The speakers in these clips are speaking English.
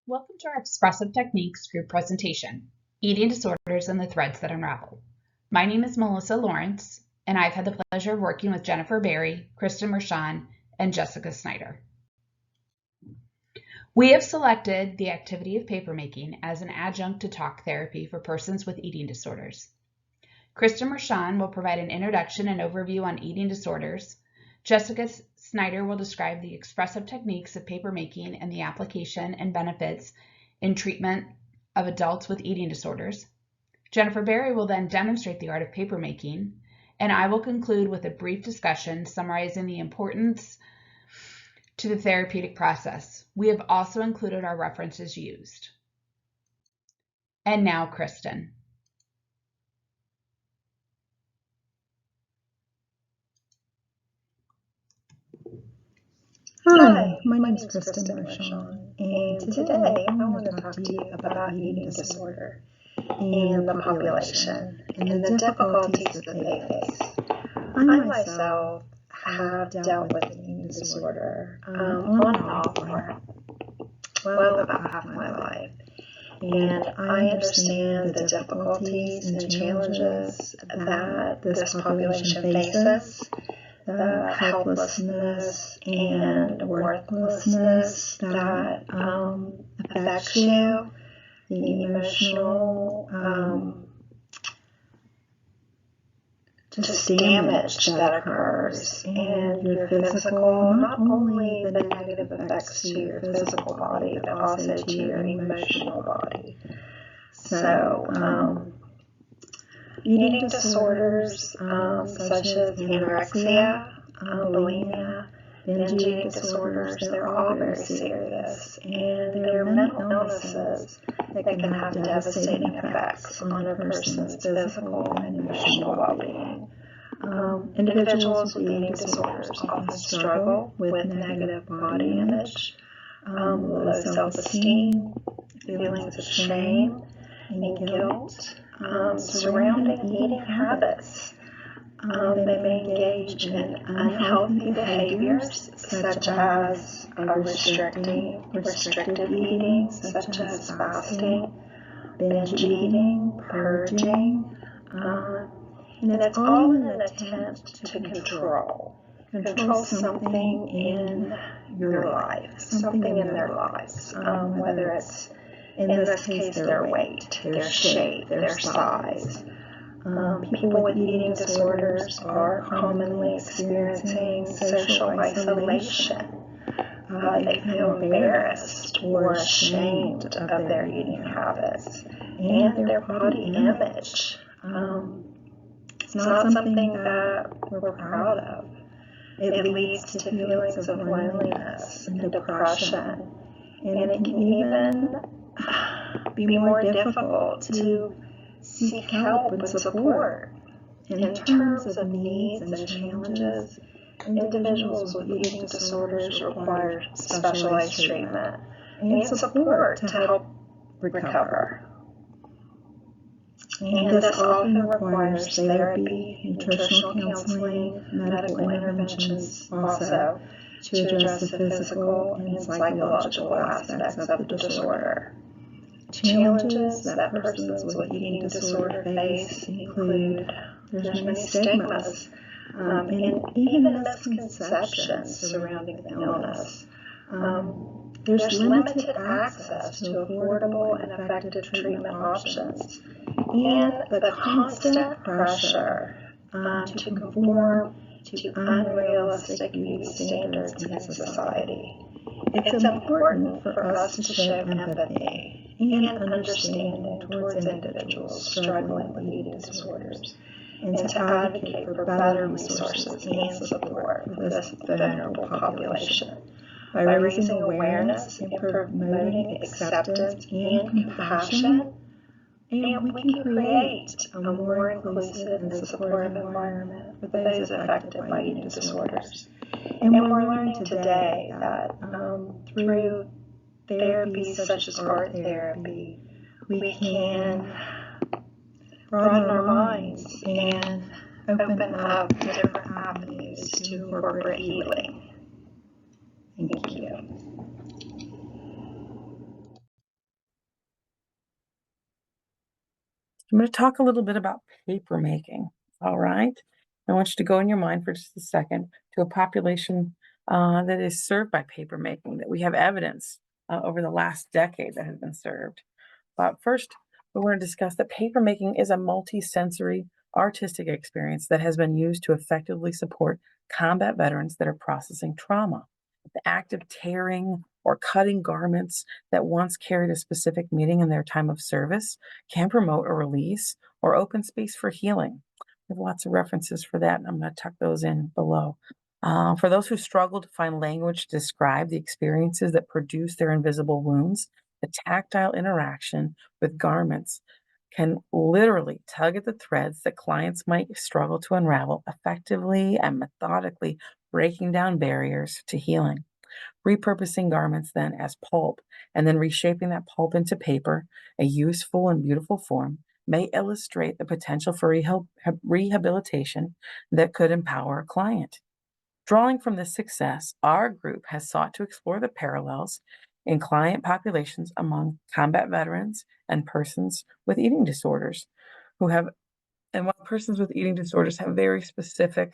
Welcome to our Expressive Techniques group presentation, Eating Disorders and the Threads That Unravel. My name is Melissa Lawrence, and I've had the pleasure of working with Jennifer Berry, Kristen Mershon, and Jessica Schneider. We have selected the activity of papermaking as an adjunct to talk therapy for persons with eating disorders. Kristen Mershon will provide an introduction and overview on eating disorders. Jessica Schneider will describe the expressive techniques of papermaking and the application and benefits in treatment of adults with eating disorders. Jennifer Berry will then demonstrate the art of papermaking, and I will conclude with a brief discussion summarizing the importance to the therapeutic process. We have also included our references used. And now, Kristen. Hi, my name is Kristen Mershon, and today I want to talk to you about eating disorder and the population and the difficulties that they face. I myself have dealt with eating disorder on and off for about half my life, and I understand the difficulties and challenges that this population faces. The helplessness and worthlessness that affects you, the emotional just damage that occurs, and your physical, not only the negative effects to your physical body, but also to your emotional body. So, eating disorders such as anorexia, bulimia, binge eating disorders, they're all very serious, and they're mental illnesses that can have devastating effects on a person's physical and emotional well-being. Individuals with eating disorders often struggle with negative body image, low self-esteem, feelings of shame and guilt surrounding eating habits. They may engage in unhealthy behaviors such as restrictive eating, such as fasting, binge eating, purging, and it's all in an attempt to control something in your life, something in their lives, whether it's in this case their weight, their shape, their size. People with eating disorders are commonly experiencing social isolation. They feel embarrassed or ashamed of their eating habits and their body image. It's not something that we're proud of. It leads to feelings of loneliness and depression, and it can even be more difficult to seek help and support. In terms of needs and challenges, individuals with eating disorders require specialized treatment and support to help recover. And this often requires therapy, nutritional counseling, medical interventions also to address the physical and psychological aspects of the disorder. Challenges that persons with eating disorder face include there's many stigmas and even misconceptions surrounding the illness. There's limited access to affordable and effective treatment options, and the constant pressure to conform to unrealistic beauty standards in society. It's important for us to show empathy and understanding towards individuals struggling with eating disorders, and to advocate for better resources and support for this vulnerable population. By raising awareness and promoting acceptance and compassion, and we can create a more inclusive and supportive environment for those affected by eating disorders. And we're learning today that through therapies such as art therapy, we can broaden our minds and open up different avenues to incorporate healing. Thank you. I'm going to talk a little bit about paper making. All right. I want you to go in your mind for just a second to a population that is served by paper making, that we have evidence over the last decade that has been served. But first, we're going to discuss that paper making is a multi-sensory artistic experience that has been used to effectively support combat veterans that are processing trauma. The act of tearing or cutting garments that once carried a specific meaning in their time of service can promote a release or open space for healing. We have lots of references for that, and I'm going to tuck those in below. For those who struggle to find language to describe the experiences that produce their invisible wounds, the tactile interaction with garments can literally tug at the threads that clients might struggle to unravel, effectively and methodically breaking down barriers to healing. Repurposing garments then as pulp and then reshaping that pulp into paper, a useful and beautiful form, may illustrate the potential for rehabilitation that could empower a client. Drawing from this success, our group has sought to explore the parallels in client populations among combat veterans and persons with eating disorders and while persons with eating disorders have very specific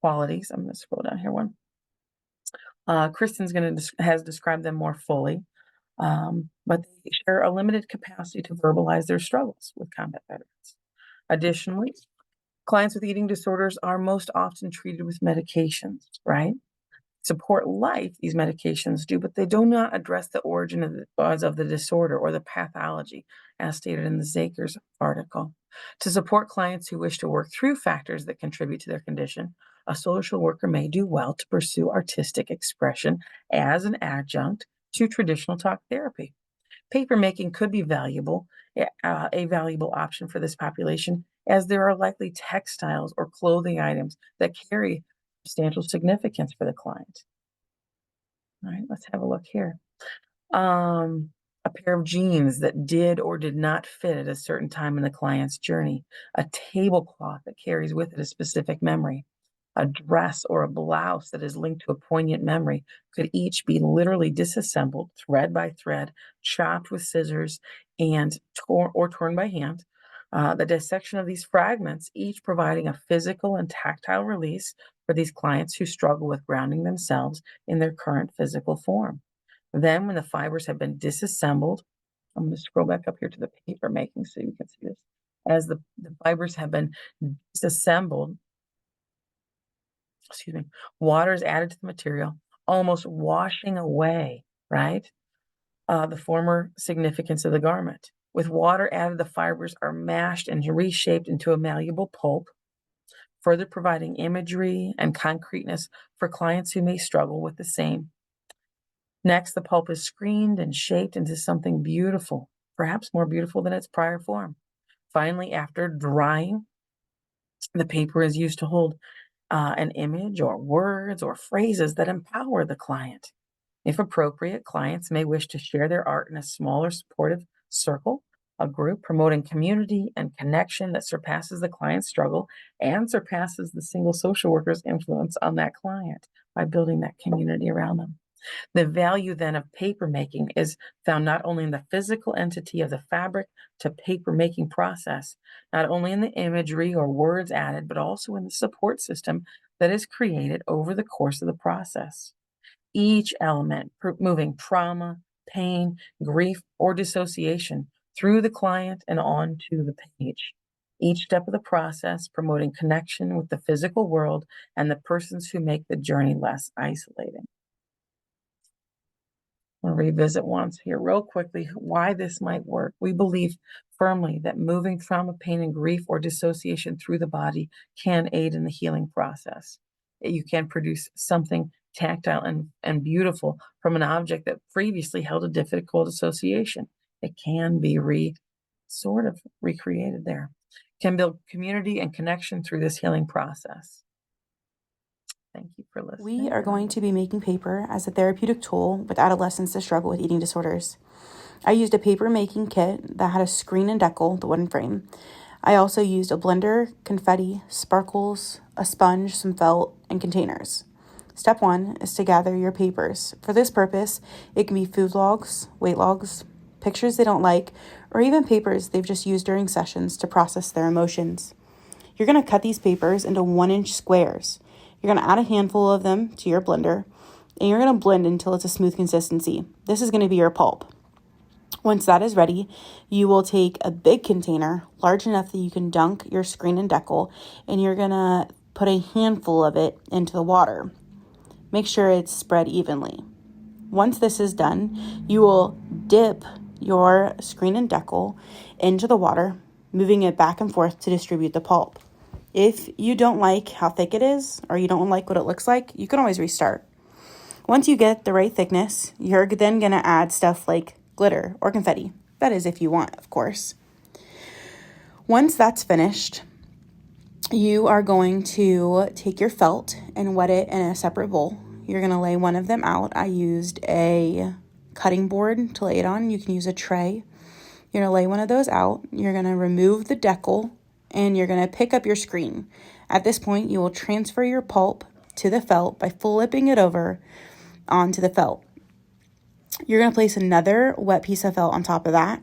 qualities. I'm going to scroll down here one. Kristen's has described them more fully, but they share a limited capacity to verbalize their struggles with combat veterans. Additionally, clients with eating disorders are most often treated with medications, right? Support life, these medications do, but they do not address the origin of the cause of the disorder or the pathology, as stated in the Zakers article. To support clients who wish to work through factors that contribute to their condition, a social worker may do well to pursue artistic expression as an adjunct to traditional talk therapy. Paper making could be a valuable option for this population, as there are likely textiles or clothing items that carry substantial significance for the client. All right, let's have a look here. A pair of jeans that did or did not fit at a certain time in the client's journey, a tablecloth that carries with it a specific memory, a dress or a blouse that is linked to a poignant memory could each be literally disassembled thread by thread, chopped with scissors, and torn by hand. The dissection of these fragments, each providing a physical and tactile release for these clients who struggle with grounding themselves in their current physical form. Then, when the fibers have been disassembled, I'm going to scroll back up here to the paper making so you can see this. As the fibers have been disassembled, water is added to the material, almost washing away, right, the former significance of the garment. With water added, the fibers are mashed and reshaped into a malleable pulp, further providing imagery and concreteness for clients who may struggle with the same. Next, the pulp is screened and shaped into something beautiful, perhaps more beautiful than its prior form. Finally, after drying, the paper is used to hold an image or words or phrases that empower the client. If appropriate, clients may wish to share their art in a smaller supportive circle, a group promoting community and connection that surpasses the client's struggle and surpasses the single social worker's influence on that client by building that community around them. The value then of paper making is found not only in the physical entity of the fabric to paper making process, not only in the imagery or words added, but also in the support system that is created over the course of the process. Each element moving trauma, pain, grief, or dissociation through the client and onto the page. Each step of the process promoting connection with the physical world and the persons who make the journey less isolating. I'll revisit once here real quickly why this might work. We believe firmly that moving trauma, pain, and grief or dissociation through the body can aid in the healing process. You can produce something tactile and beautiful from an object that previously held a difficult association. It can be recreated there. Can build community and connection through this healing process. Thank you for listening. We are going to be making paper as a therapeutic tool with adolescents that struggle with eating disorders. I used a paper making kit that had a screen and decal, the wooden frame. I also used a blender, confetti, sparkles, a sponge, some felt, and containers. Step 1 is to gather your papers. For this purpose, it can be food logs, weight logs, pictures they don't like, or even papers they've just used during sessions to process their emotions. You're going to cut these papers into 1-inch squares. You're going to add a handful of them to your blender, and you're going to blend until it's a smooth consistency. This is going to be your pulp. Once that is ready, you will take a big container, large enough that you can dunk your screen and decal, and you're going to put a handful of it into the water. Make sure it's spread evenly. Once this is done, you will dip your screen and decal into the water, moving it back and forth to distribute the pulp. If you don't like how thick it is, or you don't like what it looks like, you can always restart. Once you get the right thickness, you're then going to add stuff like glitter or confetti. That is if you want, of course. Once that's finished, you are going to take your felt and wet it in a separate bowl. You're going to lay one of them out. I used a cutting board to lay it on. You can use a tray. You're going to lay one of those out. You're going to remove the decal, and you're going to pick up your screen. At this point, you will transfer your pulp to the felt by flipping it over onto the felt. You're going to place another wet piece of felt on top of that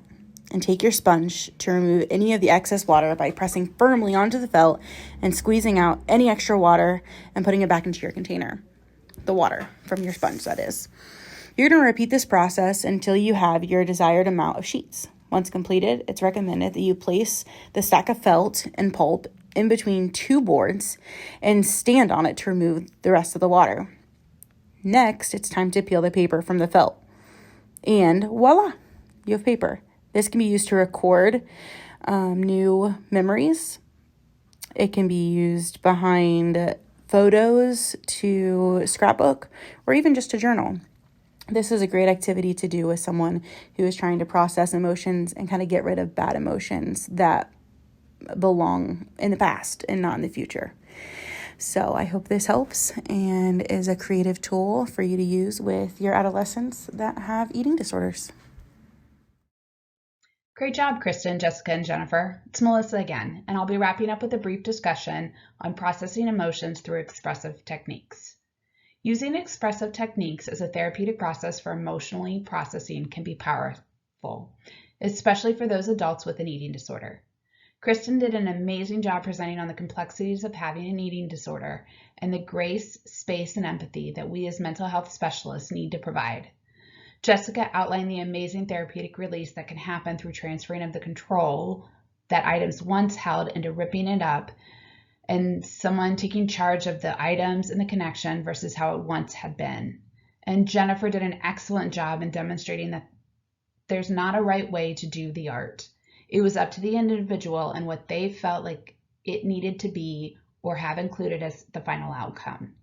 and take your sponge to remove any of the excess water by pressing firmly onto the felt and squeezing out any extra water and putting it back into your container. The water from your sponge, that is. You're going to repeat this process until you have your desired amount of sheets. Once completed, it's recommended that you place the stack of felt and pulp in between 2 boards and stand on it to remove the rest of the water. Next, it's time to peel the paper from the felt. And voila, you have paper. This can be used to record new memories. It can be used behind photos, to scrapbook, or even just to journal. This is a great activity to do with someone who is trying to process emotions and kind of get rid of bad emotions that belong in the past and not in the future. So I hope this helps and is a creative tool for you to use with your adolescents that have eating disorders. Great job, Kristen, Jessica, and Jennifer. It's Melissa again, and I'll be wrapping up with a brief discussion on processing emotions through expressive techniques. Using expressive techniques as a therapeutic process for emotionally processing can be powerful, especially for those adults with an eating disorder. Kristen did an amazing job presenting on the complexities of having an eating disorder and the grace, space, and empathy that we as mental health specialists need to provide. Jessica outlined the amazing therapeutic release that can happen through transferring of the control that items once held into ripping it up and someone taking charge of the items and the connection versus how it once had been. And Jennifer did an excellent job in demonstrating that there's not a right way to do the art. It was up to the individual and what they felt like it needed to be or have included as the final outcome.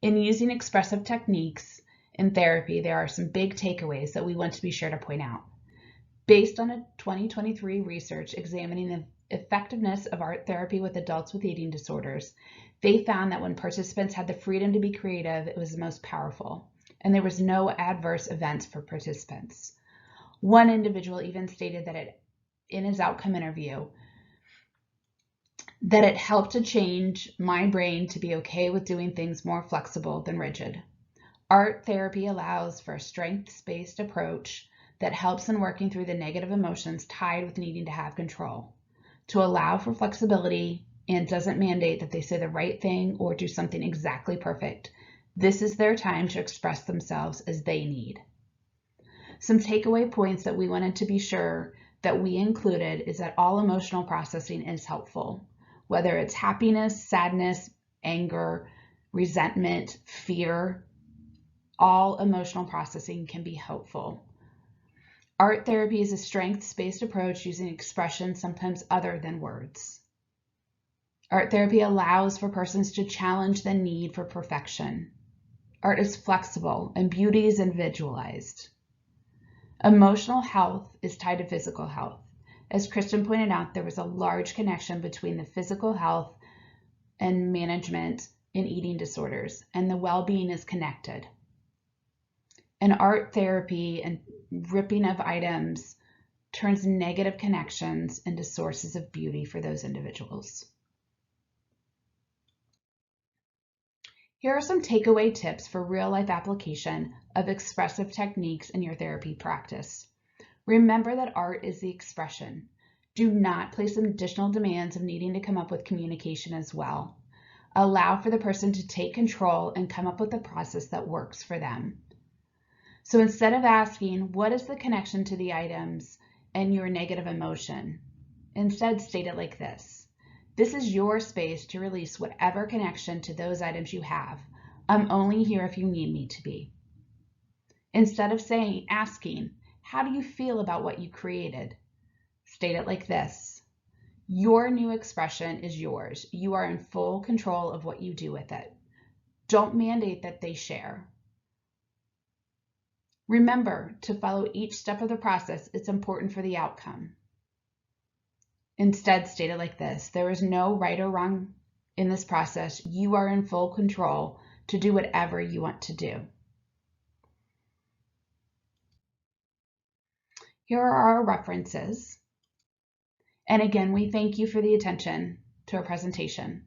In using expressive techniques in therapy, there are some big takeaways that we want to be sure to point out. Based on a 2023 research examining the effectiveness of art therapy with adults with eating disorders, they found that when participants had the freedom to be creative, it was the most powerful, and there was no adverse events for participants. One individual even stated that in his outcome interview, that it helped to change my brain to be okay with doing things more flexible than rigid. Art therapy allows for a strengths-based approach that helps in working through the negative emotions tied with needing to have control, to allow for flexibility and doesn't mandate that they say the right thing or do something exactly perfect. This is their time to express themselves as they need. Some takeaway points that we wanted to be sure that we included is that all emotional processing is helpful, whether it's happiness, sadness, anger, resentment, fear. All emotional processing can be helpful. Art therapy is a strengths-based approach using expression sometimes other than words. Art therapy allows for persons to challenge the need for perfection. Art is flexible and beauty is individualized. Emotional health is tied to physical health. As Kristen pointed out, there was a large connection between the physical health and management in eating disorders, and the well-being is connected. And art therapy and ripping of items turns negative connections into sources of beauty for those individuals. Here are some takeaway tips for real-life application of expressive techniques in your therapy practice. Remember that art is the expression. Do not place additional demands of needing to come up with communication as well. Allow for the person to take control and come up with a process that works for them. So instead of asking, what is the connection to the items and your negative emotion? Instead, state it like this. This is your space to release whatever connection to those items you have. I'm only here if you need me to be. Instead of asking, how do you feel about what you created? State it like this. Your new expression is yours. You are in full control of what you do with it. Don't mandate that they share. Remember to follow each step of the process. It's important for the outcome. Instead, state it like this. There is no right or wrong in this process. You are in full control to do whatever you want to do. Here are our references. And again, we thank you for the attention to our presentation.